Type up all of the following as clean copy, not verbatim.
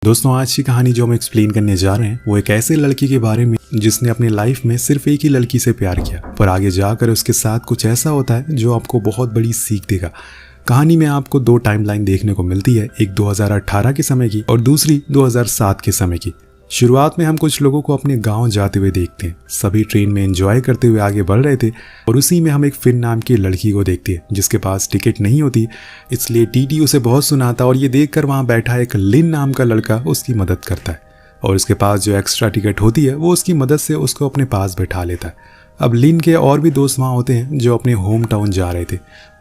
दोस्तों, आज की कहानी जो हम एक्सप्लेन करने जा रहे हैं वो एक ऐसे लड़के के बारे में जिसने अपनी लाइफ में सिर्फ एक ही लड़की से प्यार किया, पर आगे जाकर उसके साथ कुछ ऐसा होता है जो आपको बहुत बड़ी सीख देगा। कहानी में आपको दो टाइमलाइन देखने को मिलती है, एक 2018 के समय की और दूसरी 2007 के समय की। शुरुआत में हम कुछ लोगों को अपने गांव जाते हुए देखते हैं। सभी ट्रेन में एंजॉय करते हुए आगे बढ़ रहे थे और उसी में हम एक फिन नाम की लड़की को देखते हैं जिसके पास टिकट नहीं होती, इसलिए टीटी उसे बहुत सुनाता और ये देखकर वहां बैठा एक लिन नाम का लड़का उसकी मदद करता है और उसके पास जो एक्स्ट्रा टिकट होती है वो उसकी मदद से उसको अपने पास बैठा लेता है। अब लिन के और भी दोस्त वहाँ होते हैं जो अपने होम टाउन जा रहे थे।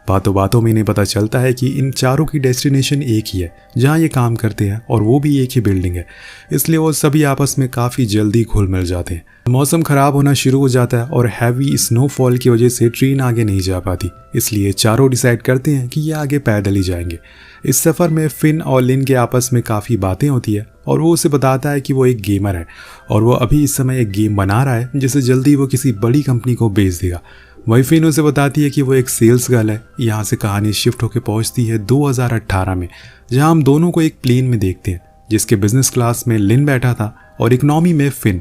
बातों बातों में इन्हें पता चलता है कि इन चारों की डेस्टिनेशन एक ही है जहाँ ये काम करते हैं और वो भी एक ही बिल्डिंग है, इसलिए वो सभी आपस में काफ़ी जल्दी घुल मिल जाते हैं। मौसम ख़राब होना शुरू हो जाता है और हैवी स्नोफॉल की वजह से ट्रेन आगे नहीं जा पाती, इसलिए चारों डिसाइड करते हैं कि ये आगे पैदल ही जाएंगे। इस सफ़र में फिन और लिन के आपस में काफ़ी बातें होती है और वो उसे बताता है कि वो एक गेमर है और वो अभी इस समय एक गेम बना रहा है जिसे जल्दी वो किसी बड़ी कंपनी को बेच देगा। वही फिन उसे बताती है कि वो एक सेल्स गर्ल है। यहाँ से कहानी शिफ्ट होकर पहुँचती है 2018 में, जहाँ हम दोनों को एक प्लेन में देखते हैं जिसके बिजनेस क्लास में लिन बैठा था और इकोनॉमी में फिन।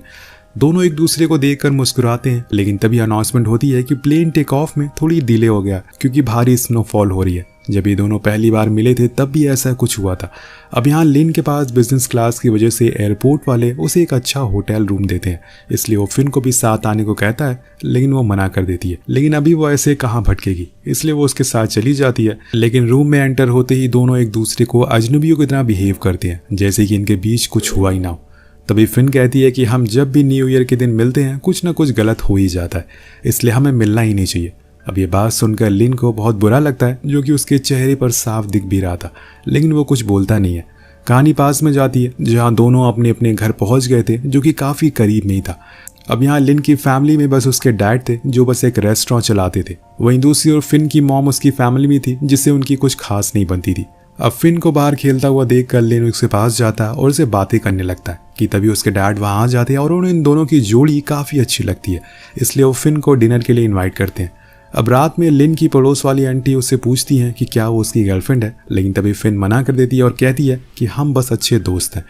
दोनों एक दूसरे को देखकर मुस्कुराते हैं, लेकिन तभी अनाउंसमेंट होती है कि प्लेन टेक ऑफ में थोड़ी डिले हो गया क्योंकि भारी स्नोफॉल हो रही है। जब ये दोनों पहली बार मिले थे तब भी ऐसा कुछ हुआ था। अब यहाँ लिन के पास बिजनेस क्लास की वजह से एयरपोर्ट वाले उसे एक अच्छा होटल रूम देते हैं, इसलिए वो फिन को भी साथ आने को कहता है, लेकिन वो मना कर देती है। लेकिन अभी वो ऐसे कहाँ भटकेगी, इसलिए वो उसके साथ चली जाती है। लेकिन रूम में एंटर होते ही दोनों एक दूसरे को अजनबियों की तरह बिहेव करते हैं, जैसे कि इनके बीच कुछ हुआ ही ना हो। तभी फिन कहती है कि हम जब भी न्यू ईयर के दिन मिलते हैं कुछ ना कुछ गलत हो ही जाता है, इसलिए हमें मिलना ही नहीं चाहिए। अब ये बात सुनकर लिन को बहुत बुरा लगता है, जो कि उसके चेहरे पर साफ दिख भी रहा था, लेकिन वो कुछ बोलता नहीं है। कहानी पास में जाती है जहाँ दोनों अपने अपने घर पहुँच गए थे, जो कि काफ़ी करीब में ही था। अब यहाँ लिन की फैमिली में बस उसके डैड थे जो बस एक रेस्टोरेंट चलाते थे। वहीं दूसरी ओर फिन की मॉम उसकी फैमिली में थी जिससे उनकी कुछ खास नहीं बनती थी। अब फिन को बाहर खेलता हुआ देखकर लिन उसके पास जाता है और उसे बातें करने लगता है कि तभी उसके डैड वहाँ आ जाते हैं और उन्हें इन दोनों की जोड़ी काफ़ी अच्छी लगती है, इसलिए वो फिन को डिनर के लिए इन्वाइट करते हैं। अब रात में लिन की पड़ोस वाली आंटी उससे पूछती हैं कि क्या वो उसकी गर्लफ्रेंड है, लेकिन तभी फिन मना कर देती है और कहती है कि हम बस अच्छे दोस्त हैं।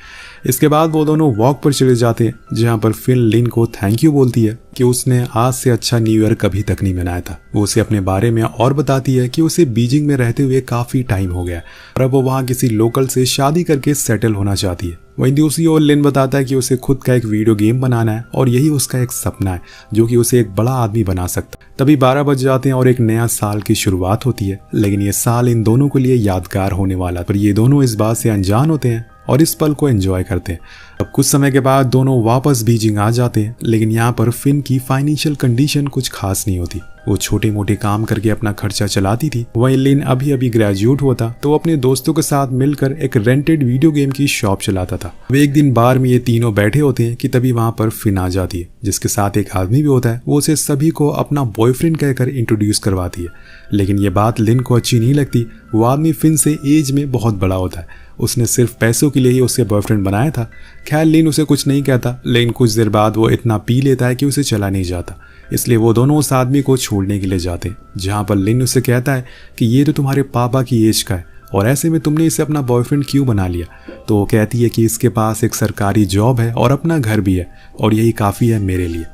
इसके बाद वो दोनों वॉक पर चले जाते हैं, जहाँ पर फिन लिन को थैंक यू बोलती है कि उसने आज से अच्छा न्यू ईयर कभी तक नहीं मनाया था। वो उसे अपने बारे में और बताती है कि उसे बीजिंग में रहते हुए काफ़ी टाइम हो गया और अब वो वहाँ किसी लोकल से शादी करके सेटल होना चाहती है। वहीं दूसरी ओर लिन बताता है कि उसे खुद का एक वीडियो गेम बनाना है और यही उसका एक सपना है जो कि उसे एक बड़ा आदमी बना सकता है। तभी 12 बज जाते हैं और एक नया साल की शुरुआत होती है, लेकिन ये साल इन दोनों के लिए यादगार होने वाला, पर ये दोनों इस बात से अनजान होते हैं और इस पल को एंजॉय करते हैं। अब कुछ समय के बाद दोनों वापस बीजिंग आ जाते हैं, लेकिन यहाँ पर फिन की फाइनेंशियल कंडीशन कुछ खास नहीं होती। वो छोटे मोटे काम करके अपना खर्चा चलाती थी। वहीं लिन अभी अभी ग्रेजुएट हुआ था, तो वो अपने दोस्तों के साथ मिलकर एक रेंटेड वीडियो गेम की शॉप चलाता था। वे एक दिन बार में ये तीनों बैठे होते हैं कि तभी वहाँ पर फिन आ जाती है, जिसके साथ एक आदमी भी होता है। वो उसे सभी को अपना बॉयफ्रेंड कहकर इंट्रोड्यूस करवाती है, लेकिन ये बात लिन को अच्छी नहीं लगती। वो आदमी फिन से एज में बहुत बड़ा होता है, उसने सिर्फ पैसों के लिए ही उसे बॉयफ्रेंड बनाया था। खैर लिन उसे कुछ नहीं कहता, लेकिन कुछ देर बाद वो इतना पी लेता है कि उसे चला नहीं जाता, इसलिए वो दोनों उस आदमी को छोड़ने के लिए जाते हैं, जहाँ पर लिन उसे कहता है कि ये तो तुम्हारे पापा की एज का है और ऐसे में तुमने इसे अपना बॉयफ्रेंड क्यों बना लिया। तो वो कहती है कि इसके पास एक सरकारी जॉब है और अपना घर भी है और यही काफ़ी है मेरे लिए।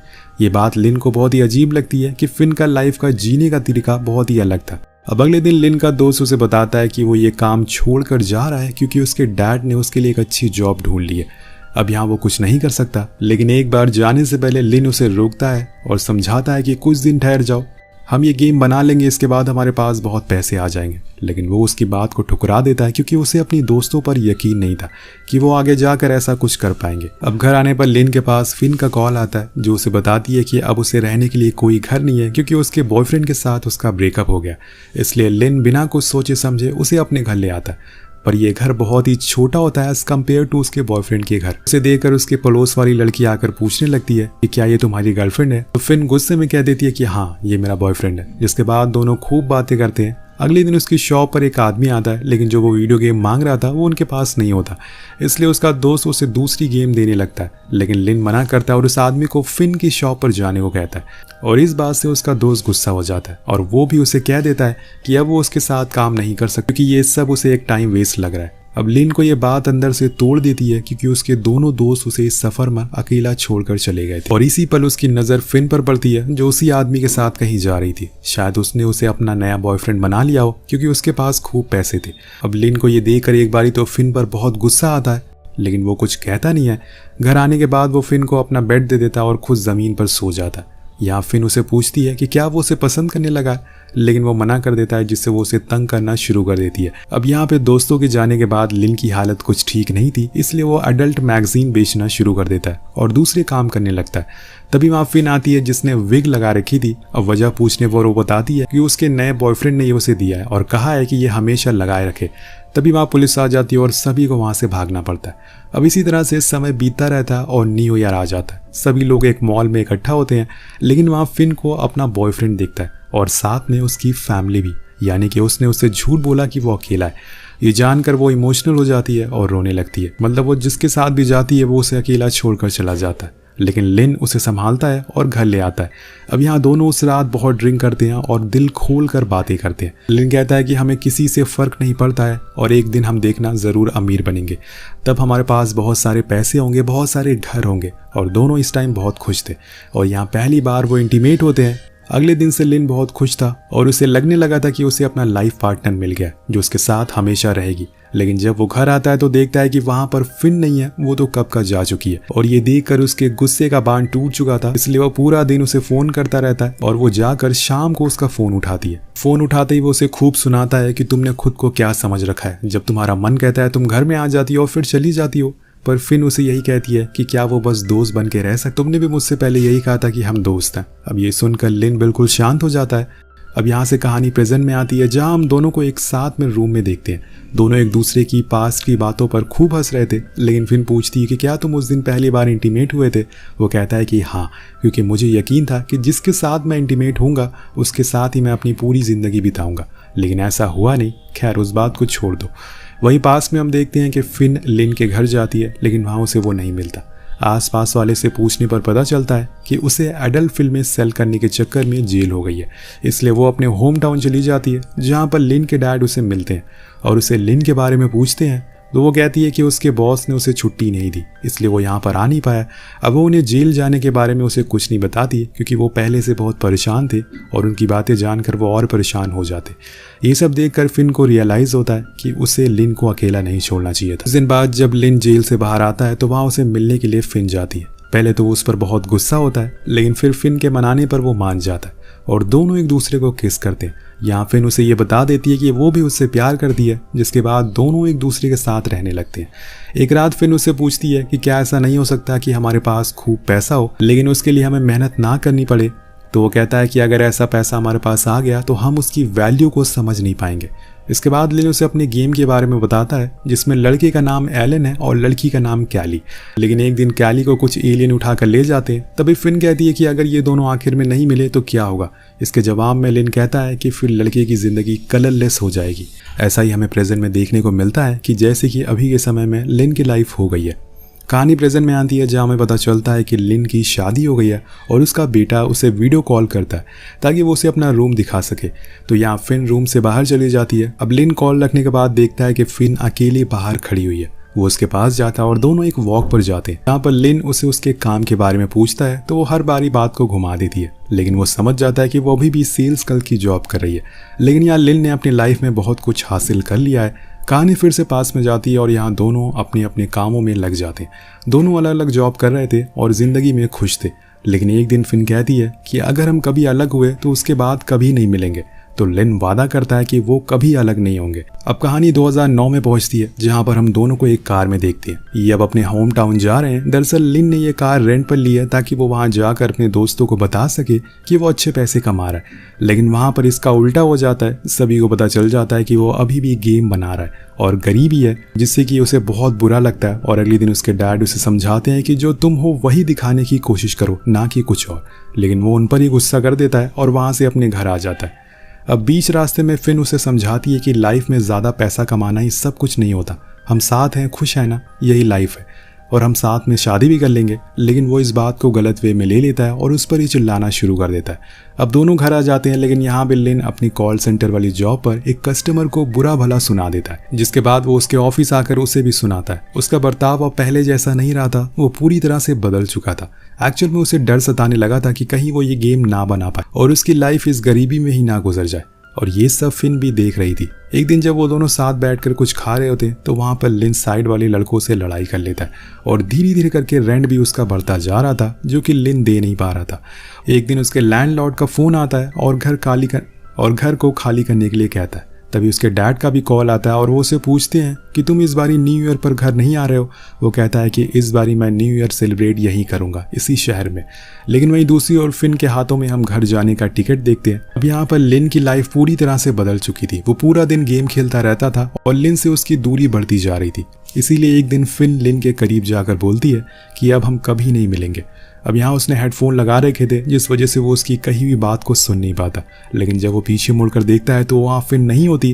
ये बात लिन को बहुत ही अजीब लगती है कि फिन का लाइफ का जीने का तरीका बहुत ही अलग था। अब अगले दिन लिन का दोस्त उसे बताता है कि वो ये काम छोड़कर जा रहा है क्योंकि उसके डैड ने उसके लिए एक अच्छी जॉब ढूंढ ली है। अब यहाँ वो कुछ नहीं कर सकता, लेकिन एक बार जाने से पहले लिन उसे रोकता है और समझाता है कि कुछ दिन ठहर जाओ, हम ये गेम बना लेंगे, इसके बाद हमारे पास बहुत पैसे आ जाएंगे। लेकिन वो उसकी बात को ठुकरा देता है क्योंकि उसे अपनी दोस्तों पर यकीन नहीं था कि वो आगे जाकर ऐसा कुछ कर पाएंगे। अब घर आने पर लिन के पास फिन का कॉल आता है, जो उसे बताती है कि अब उसे रहने के लिए कोई घर नहीं है क्योंकि उसके बॉयफ्रेंड के साथ उसका ब्रेकअप हो गया। इसलिए लिन बिना कुछ सोचे समझे उसे अपने घर ले आता है, पर यह घर बहुत ही छोटा होता है एज कम्पेयर टू उसके बॉयफ्रेंड के घर। उसे देखकर उसके पड़ोस वाली लड़की आकर पूछने लगती है कि क्या ये तुम्हारी गर्लफ्रेंड है। तो फिन गुस्से में कह देती है कि हाँ ये मेरा बॉयफ्रेंड है, जिसके बाद दोनों खूब बातें करते हैं। अगले दिन उसकी शॉप पर एक आदमी आता है, लेकिन जो वो वीडियो गेम मांग रहा था वो उनके पास नहीं होता, इसलिए उसका दोस्त उसे दूसरी गेम देने लगता है। लेकिन लिन मना करता है और उस आदमी को फिन की शॉप पर जाने को कहता है और इस बात से उसका दोस्त गुस्सा हो जाता है और वो भी उसे कह देता है कि अब वो उसके साथ काम नहीं कर सकता क्योंकि ये सब उसे एक टाइम वेस्ट लग रहा है। अब लिन को ये बात अंदर से तोड़ देती है क्योंकि उसके दोनों दोस्त उसे इस सफर में अकेला छोड़कर चले गए थे और इसी पल उसकी नजर फिन पर पड़ती है जो उसी आदमी के साथ कहीं जा रही थी। शायद उसने उसे अपना नया बॉयफ्रेंड बना लिया हो क्योंकि उसके पास खूब पैसे थे। अब लिन को ये देखकर एक बारी तो फिन पर बहुत गुस्सा आता है, लेकिन वो कुछ कहता नहीं है। घर आने के बाद वो फिन को अपना बेड दे देता है और खुद जमीन पर सो जाता है। यहाँ फिन उसे पूछती है कि क्या वो उसे पसंद करने लगा है, लेकिन वो मना कर देता है जिससे वो उसे तंग करना शुरू कर देती है। अब यहाँ पे दोस्तों के जाने के बाद लिन की हालत कुछ ठीक नहीं थी, इसलिए वो अडल्ट मैगजीन बेचना शुरू कर देता है और दूसरे काम करने लगता है। तभी वहाँ फिन आती है जिसने विग लगा रखी थी। अब वजह पूछने पर वो बताती है कि उसके नए बॉयफ्रेंड ने ये उसे दिया है और कहा है कि ये हमेशा लगाए रखे। तभी वहाँ पुलिस आ जाती है और सभी को वहाँ से भागना पड़ता है। अब इसी तरह से समय बीतता रहता है और न्यू ईयर आ जाता है। सभी लोग एक मॉल में इकट्ठा होते हैं, लेकिन वहाँ फिन को अपना बॉयफ्रेंड दिखता है और साथ में उसकी फैमिली भी, यानी कि उसने उससे झूठ बोला कि वो अकेला है। ये जानकर वो इमोशनल हो जाती है और रोने लगती है। मतलब वो जिसके साथ भी जाती है वो उसे अकेला छोड़कर चला जाता है, लेकिन लिन उसे संभालता है और घर ले आता है। अब यहाँ दोनों उस रात बहुत ड्रिंक करते हैं और दिल खोल कर बातें करते हैं। लिन कहता है कि हमें किसी से फर्क नहीं पड़ता है और एक दिन हम देखना ज़रूर अमीर बनेंगे, तब हमारे पास बहुत सारे पैसे होंगे, बहुत सारे घर होंगे। और दोनों इस टाइम बहुत खुश थे और यहाँ पहली बार वो इंटीमेट होते हैं। अगले दिन से लिन बहुत खुश था और उसे लगने लगा था कि उसे अपना लाइफ पार्टनर मिल गया जो उसके साथ हमेशा रहेगी। लेकिन जब वो घर आता है तो देखता है कि वहां पर फिन नहीं है, वो तो कब का जा चुकी है। और ये देखकर उसके गुस्से का बांध टूट चुका था, इसलिए वो पूरा दिन उसे फोन करता रहता है और वो जाकर शाम को उसका फोन उठाती है। फोन उठाते ही वो उसे खूब सुनाता है कि तुमने खुद को क्या समझ रखा है, जब तुम्हारा मन कहता है तुम घर में आ जाती हो और फिर चली जाती हो। पर फिन उसे यही कहती है कि क्या वो बस दोस्त बन के रह सकते, तुमने भी मुझसे पहले यही कहा था कि हम दोस्त हैं। अब ये सुनकर लिन बिल्कुल शांत हो जाता है। अब यहाँ से कहानी प्रेजेंट में आती है जहाँ हम दोनों को एक साथ में रूम में देखते हैं। दोनों एक दूसरे की पास्ट की बातों पर खूब हंस रहे थे, लेकिन फिन पूछती है कि क्या तुम उस दिन पहली बार इंटीमेट हुए थे। वो कहता है कि हाँ, क्योंकि मुझे यकीन था कि जिसके साथ मैं इंटीमेट होऊंगा उसके साथ ही मैं अपनी पूरी ज़िंदगी बिताऊंगा, लेकिन ऐसा हुआ नहीं। खैर उस बात को छोड़ दो। वहीं पास में हम देखते हैं कि फिन लिन के घर जाती है, लेकिन वहाँ उसे वो नहीं मिलता। आसपास वाले से पूछने पर पता चलता है कि उसे एडल्ट फिल्में सेल करने के चक्कर में जेल हो गई है, इसलिए वो अपने होम टाउन चली जाती है जहाँ पर लिन के डैड उसे मिलते हैं और उसे लिन के बारे में पूछते हैं। तो वो कहती है कि उसके बॉस ने उसे छुट्टी नहीं दी, इसलिए वो यहाँ पर आ नहीं पाया। अब वो उन्हें जेल जाने के बारे में उसे कुछ नहीं बताती क्योंकि वो पहले से बहुत परेशान थे और उनकी बातें जानकर वो और परेशान हो जाते। ये सब देखकर फिन को रियलाइज़ होता है कि उसे लिन को अकेला नहीं छोड़ना चाहिए था। कुछ दिन बाद जब लिन जेल से बाहर आता है तो वहाँ उसे मिलने के लिए फिन जाती है। पहले तो उस पर बहुत गुस्सा होता है, लेकिन फिर फिन के मनाने पर वो मान जाता है और दोनों एक दूसरे को किस करते हैं। यहाँ फिन उसे ये बता देती है कि वो भी उससे प्यार करती है, जिसके बाद दोनों एक दूसरे के साथ रहने लगते हैं। एक रात फिन उससे पूछती है कि क्या ऐसा नहीं हो सकता कि हमारे पास खूब पैसा हो लेकिन उसके लिए हमें मेहनत ना करनी पड़े। तो वो कहता है कि अगर ऐसा पैसा हमारे पास आ गया तो हम उसकी वैल्यू को समझ नहीं पाएंगे। इसके बाद लिन उसे अपने गेम के बारे में बताता है जिसमें लड़के का नाम एलन है और लड़की का नाम कैली। लेकिन एक दिन कैली को कुछ एलियन उठाकर ले जाते हैं। तभी फिन कहती है कि अगर ये दोनों आखिर में नहीं मिले तो क्या होगा। इसके जवाब में लिन कहता है कि फिर लड़के की ज़िंदगी कलरलेस हो जाएगी। ऐसा ही हमें प्रेजेंट में देखने को मिलता है कि जैसे कि अभी के समय में लिन की लाइफ हो गई है। कहानी प्रेजेंट में आती है जहाँ हमें पता चलता है कि लिन की शादी हो गई है और उसका बेटा उसे वीडियो कॉल करता है ताकि वो उसे अपना रूम दिखा सके। तो यहाँ फिन रूम से बाहर चली जाती है। अब लिन कॉल रखने के बाद देखता है कि फिन अकेली बाहर खड़ी हुई है। वो उसके पास जाता है और दोनों एक वॉक पर जाते हैं। यहाँ पर लिन उसे उसके काम के बारे में पूछता है तो वो हर बारी बात को घुमा देती है, लेकिन वो समझ जाता है कि वो अभी भी सेल्स गर्ल की जॉब कर रही है। लेकिन यहाँ लिन ने अपनी लाइफ में बहुत कुछ हासिल कर लिया है। कहानी फिर से पास में जाती है और यहाँ दोनों अपने अपने कामों में लग जाते हैं। दोनों अलग अलग जॉब कर रहे थे और ज़िंदगी में खुश थे। लेकिन एक दिन फिन कहती है कि अगर हम कभी अलग हुए तो उसके बाद कभी नहीं मिलेंगे। तो लिन वादा करता है कि वो कभी अलग नहीं होंगे। अब कहानी 2009 में पहुंचती है जहां पर हम दोनों को एक कार में देखते हैं। ये अब अपने होम टाउन जा रहे हैं। दरअसल लिन ने ये कार रेंट पर ली है ताकि वो वहां जाकर अपने दोस्तों को बता सके कि वो अच्छे पैसे कमा रहा है। लेकिन वहां पर इसका उल्टा हो जाता है। सभी को पता चल जाता है कि वो अभी भी गेम बना रहा है और गरीबी है, जिससे कि उसे बहुत बुरा लगता है। और अगले दिन उसके डैड उसे समझाते हैं कि जो तुम हो वही दिखाने की कोशिश करो, ना कि कुछ और। लेकिन वो उन पर ही गुस्सा कर देता है और वहां से अपने घर आ जाता है। अब बीच रास्ते में फिन उसे समझाती है कि लाइफ में ज़्यादा पैसा कमाना ही सब कुछ नहीं होता। हम साथ हैं, खुश हैं ना, यही लाइफ है। और हम साथ में शादी भी कर लेंगे। लेकिन वो इस बात को गलत वे में ले लेता है और उस पर ही चिल्लाना शुरू कर देता है। अब दोनों घर आ जाते हैं, लेकिन यहाँ पे लिन अपनी कॉल सेंटर वाली जॉब पर एक कस्टमर को बुरा भला सुना देता है, जिसके बाद वो उसके ऑफिस आकर उसे भी सुनाता है। उसका बर्ताव अब पहले जैसा नहीं रहा था, वो पूरी तरह से बदल चुका था। एक्चुअल में उसे डर सताने लगा था कि कहीं वो ये गेम ना बना पाए और उसकी लाइफ इस गरीबी में ही ना गुजर जाए। और ये सब फिन भी देख रही थी। एक दिन जब वो दोनों साथ बैठकर कुछ खा रहे होते तो वहां पर लिन साइड वाले लड़कों से लड़ाई कर लेता है और धीरे धीरे करके रेंट भी उसका बढ़ता जा रहा था, जो कि लिन दे नहीं पा रहा था। एक दिन उसके लैंडलॉर्ड का फोन आता है और घर को खाली करने के लिए कहता है। तभी उसके डैड का भी कॉल आता है और वो उसे पूछते हैं कि तुम इस बारी न्यू ईयर पर घर नहीं आ रहे हो। वो कहता है कि इस बारी मैं न्यू ईयर सेलिब्रेट यहीं करूंगा, इसी शहर में। लेकिन वहीं दूसरी ओर फिन के हाथों में हम घर जाने का टिकट देखते हैं। अब यहाँ पर लिन की लाइफ पूरी तरह से बदल चुकी थी। वो पूरा दिन गेम खेलता रहता था और लिन से उसकी दूरी बढ़ती जा रही थी। इसीलिए एक दिन फिन लिन के करीब जाकर बोलती है कि अब हम कभी नहीं मिलेंगे। अब यहाँ उसने हेडफोन लगा रखे थे, जिस वजह से वो उसकी कही हुई बात को सुन नहीं पाता। लेकिन जब वो पीछे मुड़कर देखता है तो वहाँ फिन नहीं होती।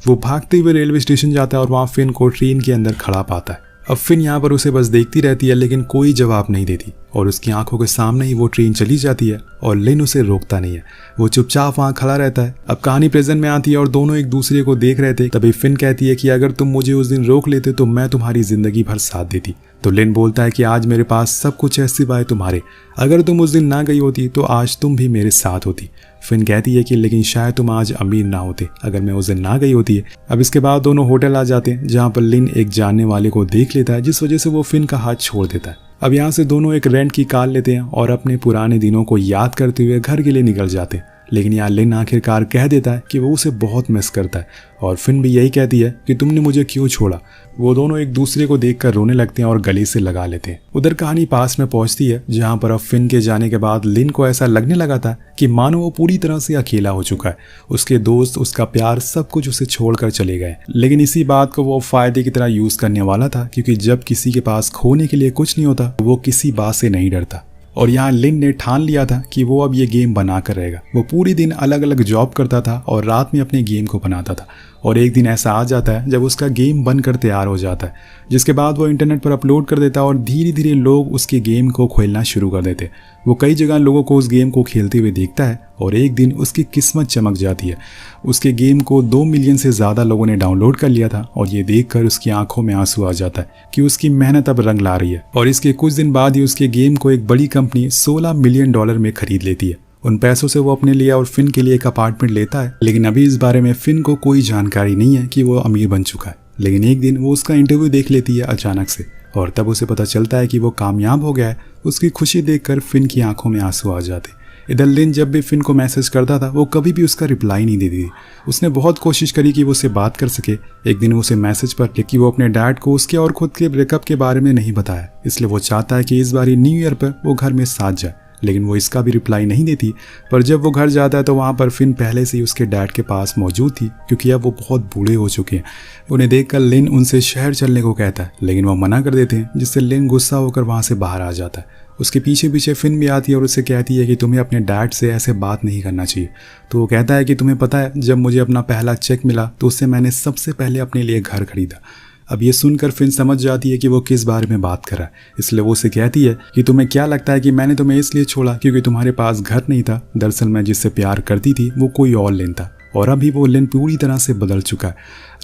वो भागते हुए रेलवे स्टेशन जाता है और वहाँ फिन को ट्रेन के अंदर खड़ा पाता है। अब फिन यहाँ पर उसे बस देखती रहती है, लेकिन कोई जवाब नहीं देती और उसकी आंखों के सामने ही वो ट्रेन चली जाती है और लिन उसे रोकता नहीं है। वो चुपचाप वहाँ खड़ा रहता है। अब कहानी प्रेजेंट में आती है और दोनों एक दूसरे को देख रहे थे। तभी फिन कहती है कि अगर तुम मुझे उस दिन रोक लेते तो मैं तुम्हारी जिंदगी भर साथ देती। तो लिन बोलता है कि आज मेरे पास सब कुछ है सिवाय तुम्हारे। अगर तुम उस दिन ना गई होती तो आज तुम भी मेरे साथ होती। फिन कहती है कि लेकिन शायद तुम आज अमीर ना होते अगर मैं उस दिन ना गई होती। अब इसके बाद दोनों होटल आ जाते हैं, जहाँ पर लिन एक जानने वाले को देख लेता है, जिस वजह से वो फिन का हाथ छोड़ देता है। अब यहाँ से दोनों एक रेंट की कार लेते हैं और अपने पुराने दिनों को याद करते हुए घर के लिए निकल जाते हैं। लेकिन यहाँ लिन आखिरकार कह देता है कि वो उसे बहुत मिस करता है और फिन भी यही कहती है कि तुमने मुझे क्यों छोड़ा। वो दोनों एक दूसरे को देखकर रोने लगते हैं और गले से लगा लेते हैं। उधर कहानी पास में पहुंचती है, जहां पर अब फिन के जाने के बाद लिन को ऐसा लगने लगा था कि मानो वो पूरी तरह से अकेला हो चुका है। उसके दोस्त, उसका प्यार, सब कुछ उसे छोड़कर चले गए। लेकिन इसी बात को वो फायदे की तरह यूज करने वाला था, क्योंकि जब किसी के पास खोने के लिए कुछ नहीं होता वो किसी बात से नहीं डरता। और यहाँ लिन ने ठान लिया था कि वो अब ये गेम बना कर रहेगा। वो पूरी दिन अलग अलग जॉब करता था और रात में अपने गेम को बनाता था। और एक दिन ऐसा आ जाता है जब उसका गेम बनकर तैयार हो जाता है, जिसके बाद वो इंटरनेट पर अपलोड कर देता है और धीरे धीरे लोग उसके गेम को खेलना शुरू कर देते। वो कई जगह लोगों को उस गेम को खेलते हुए देखता है और एक दिन उसकी किस्मत चमक जाती है। उसके गेम को 2 मिलियन से ज़्यादा लोगों ने डाउनलोड कर लिया था और ये देखकर उसकी आंखों में आंसू आ जाता है कि उसकी मेहनत अब रंग ला रही है। और इसके कुछ दिन बाद ही उसके गेम को एक बड़ी कंपनी $16 मिलियन में खरीद लेती है। उन पैसों से वो अपने लिए और फिन के लिए एक अपार्टमेंट लेता है। लेकिन अभी इस बारे में फिन को कोई जानकारी नहीं है कि वो अमीर बन चुका है। लेकिन एक दिन वो उसका इंटरव्यू देख लेती है अचानक से और तब उसे पता चलता है कि वो कामयाब हो गया है। उसकी खुशी देखकर फिन की आंखों में आंसू आ जाते। इधर लिन जब भी फिन को मैसेज करता था वो कभी भी उसका रिप्लाई नहीं देती थी। उसने बहुत कोशिश करी कि वो उससे बात कर सके। एक दिन वो उसे मैसेज पर लिखी कि वो अपने डैड को उसके और खुद के ब्रेकअप के बारे में नहीं बताया, इसलिए वो चाहता है कि इस बार न्यू ईयर पर वो घर में साथ जाए। लेकिन वो इसका भी रिप्लाई नहीं देती। पर जब वो घर जाता है तो वहाँ पर फिन पहले से ही उसके डैड के पास मौजूद थी, क्योंकि अब वो बहुत बूढ़े हो चुके हैं। उन्हें देखकर लिन उनसे शहर चलने को कहता है, लेकिन वो मना कर देते हैं, जिससे लिन गुस्सा होकर वहाँ से बाहर आ जाता है। उसके पीछे पीछे फिन भी आती है और उससे कहती है कि तुम्हें अपने डैड से ऐसे बात नहीं करना चाहिए। तो वो कहता है कि तुम्हें पता है, जब मुझे अपना पहला चेक मिला तो उससे मैंने सबसे पहले अपने लिए घर खरीदा। अब ये सुनकर फिन समझ जाती है कि वो किस बारे में बात कर रहा है, इसलिए वो उसे कहती है कि तुम्हें क्या लगता है कि मैंने तुम्हें इसलिए छोड़ा क्योंकि तुम्हारे पास घर नहीं था। दरअसल मैं जिससे प्यार करती थी वो कोई और लिन था और अभी वो लिन पूरी तरह से बदल चुका है।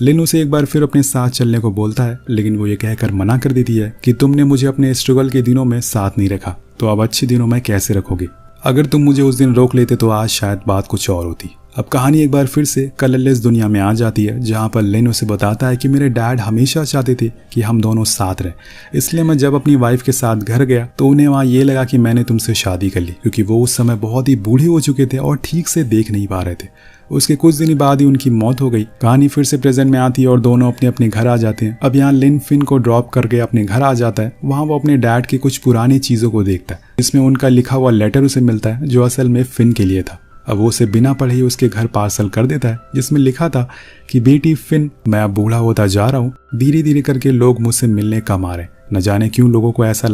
लिन उसे एक बार फिर अपने साथ चलने को बोलता है, लेकिन वो ये कहकर मना कर देती है कि तुमने मुझे अपने स्ट्रगल के दिनों में साथ नहीं रखा, तो अब अच्छे दिनों में कैसे रखोगे? अगर तुम मुझे उस दिन रोक लेते तो आज शायद बात कुछ और होती। अब कहानी एक बार फिर से कलरलेस दुनिया में आ जाती है, जहाँ पर लिन उसे बताता है कि मेरे डैड हमेशा चाहते थे कि हम दोनों साथ रहें, इसलिए मैं जब अपनी वाइफ के साथ घर गया तो उन्हें वहाँ ये लगा कि मैंने तुमसे शादी कर ली, क्योंकि वो उस समय बहुत ही बूढ़े हो चुके थे और ठीक से देख नहीं पा रहे थे। उसके कुछ दिन बाद ही उनकी मौत हो गई। कहानी फिर से प्रेजेंट में आती है और दोनों अपने अपने घर आ जाते हैं। अब यहाँ लिन फिन को ड्रॉप करके अपने घर आ जाता है। वहाँ वो अपने डैड की कुछ पुरानी चीज़ों को देखता है, जिसमें उनका लिखा हुआ लेटर उसे मिलता है, जो असल में फिन के लिए था। अब वो उसे बिना पढ़े ही उसके घर पार्सल कर देता है, जिसमें लिखा था कि बेटी फिन, मैं अब बूढ़ा होता जा रहा हूँ, धीरे धीरे करके लोग मुझसे मिलने कम आ रहे। न जाने क्यों लोगों को ऐसा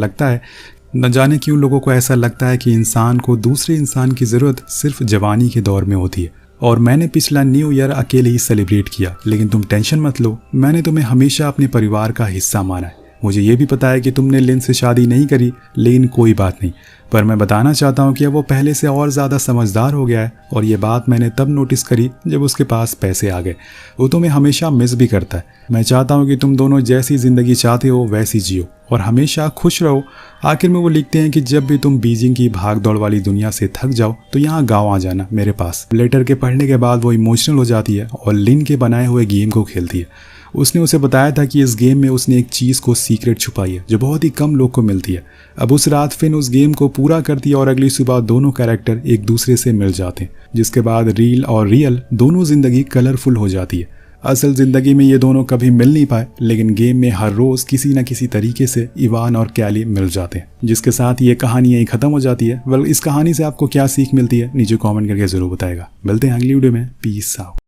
लगता है कि इंसान को दूसरे इंसान की ज़रूरत सिर्फ जवानी के दौर में होती है। और मैंने पिछला न्यू ईयर अकेले ही सेलिब्रेट किया, लेकिन तुम टेंशन मत लो, मैंने तुम्हें हमेशा अपने परिवार का हिस्सा माना है। मुझे ये भी पता है कि तुमने लिन से शादी नहीं करी, लेकिन कोई बात नहीं। पर मैं बताना चाहता हूँ कि अब वो पहले से और ज़्यादा समझदार हो गया है, और ये बात मैंने तब नोटिस करी जब उसके पास पैसे आ गए। वो तुम्हें हमेशा मिस भी करता है। मैं चाहता हूँ कि तुम दोनों जैसी ज़िंदगी चाहते हो वैसी जियो और हमेशा खुश रहो। आखिर में वो लिखते हैं कि जब भी तुम बीजिंग की भाग दौड़ वाली दुनिया से थक जाओ तो यहाँ गाँव आ जाना मेरे पास। लेटर के पढ़ने के बाद वो इमोशनल हो जाती है और लिन के बनाए हुए गेम को खेलती है। उसने उसे बताया था कि इस गेम में उसने एक चीज़ को सीक्रेट छुपाई है जो बहुत ही कम लोग को मिलती है। अब उस रात फिन उस गेम को पूरा करती है और अगली सुबह दोनों कैरेक्टर एक दूसरे से मिल जाते हैं, जिसके बाद रील और रियल दोनों जिंदगी कलरफुल हो जाती है। असल जिंदगी में ये दोनों कभी मिल नहीं पाए, लेकिन गेम में हर रोज किसी न किसी तरीके से इवान और कैली मिल जाते हैं, जिसके साथ ये कहानी यहीं खत्म हो जाती है। वेल, इस कहानी से आपको क्या सीख मिलती है नीचे कमेंट करके जरूर बताएगा। मिलते हैं अगली वीडियो में। Peace out.